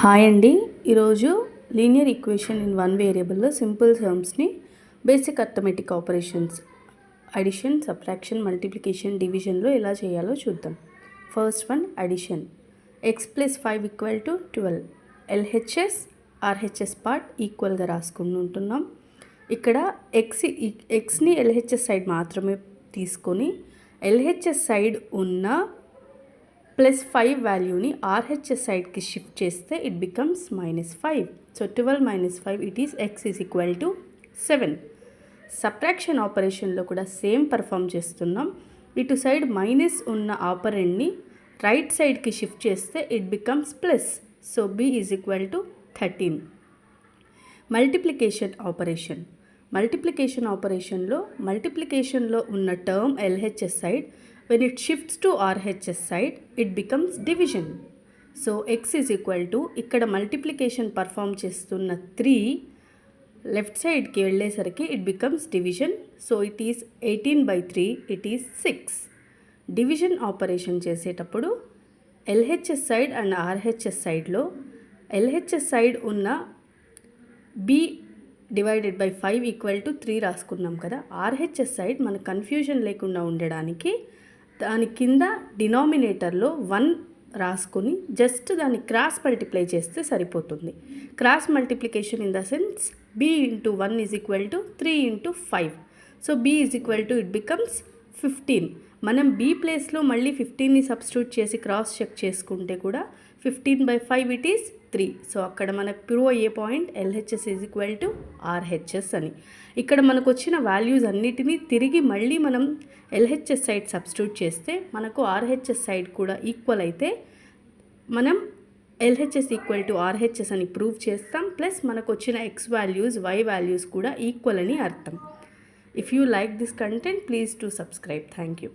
Hi అండి. ఈరోజు linear equation in one వేరియబుల్లో సింపుల్ టర్మ్స్ని basic arithmetic operations addition, subtraction, multiplication, డివిజన్లో ఎలా చేయాలో చూద్దాం. First one addition. X plus 5 = 12. LHS RHS part ఈక్వల్గా రాసుకుంటున్నాం. ఇక్కడ ఎక్స్ని ఎల్హెచ్ఎస్ సైడ్ మాత్రమే తీసుకొని ఎల్హెచ్ఎస్ సైడ్ ఉన్న +5 వాల్యూని ఆర్హెచ్ఎస్ సైడ్కి షిఫ్ట్ చేస్తే it becomes -5. So 12 - 5 it is x = 7. Subtraction ఆపరేషన్లో కూడా సేమ్ పర్ఫామ్ చేస్తున్నాం. ఇటు సైడ్ మైనస్ ఉన్న ఆపరెంట్ని రైట్ సైడ్కి షిఫ్ట్ చేస్తే it becomes plus. So b = 13. Multiplication operation. మల్టిప్లికేషన్లో ఉన్న term LHS side when it shifts to RHS side it becomes division. So x = ఇక్కడ మల్టిప్లికేషన్ పర్ఫామ్ చేస్తున్న 3 లెఫ్ట్ సైడ్కి వెళ్ళేసరికి it becomes division. So it is 18/3 it is 6. Division operation చేసేటప్పుడు LHS side and RHS సైడ్లో LHS side ఉన్న b divided by 5 = 3 రాసుకున్నాం కదా. RHS side మన కన్ఫ్యూజన్ లేకుండా ఉండడానికి దాని కింద డినామినేటర్లో 1 రాసుకొని జస్ట్ దాన్ని క్రాస్ మల్టిప్లై చేస్తే సరిపోతుంది. Cross multiplication in the sense b × 1 = 3 × 5. So b = it becomes 15. మనం b ప్లేస్లో మళ్ళీ 15ని సబ్స్టిట్యూట్ చేసి క్రాస్ చెక్ చేసుకుంటే కూడా 15/5 ఇట్ ఈస్ 3. సో అక్కడ మనకు ప్రూవ్ అయ్యే పాయింట్ LHS = RHS అని. ఇక్కడ మనకు వచ్చిన వాల్యూస్ అన్నిటినీ తిరిగి మళ్ళీ మనం LHS సైడ్ సబ్స్టిట్యూట్ చేస్తే మనకు RHS సైడ్ కూడా ఈక్వల్ అయితే మనం LHS = RHS అని ప్రూవ్ చేస్తాం. ప్లస్ మనకు వచ్చిన x వాల్యూస్ y వాల్యూస్ కూడా ఈక్వల్ అని అర్థం. If you like this content please to subscribe. Thank you.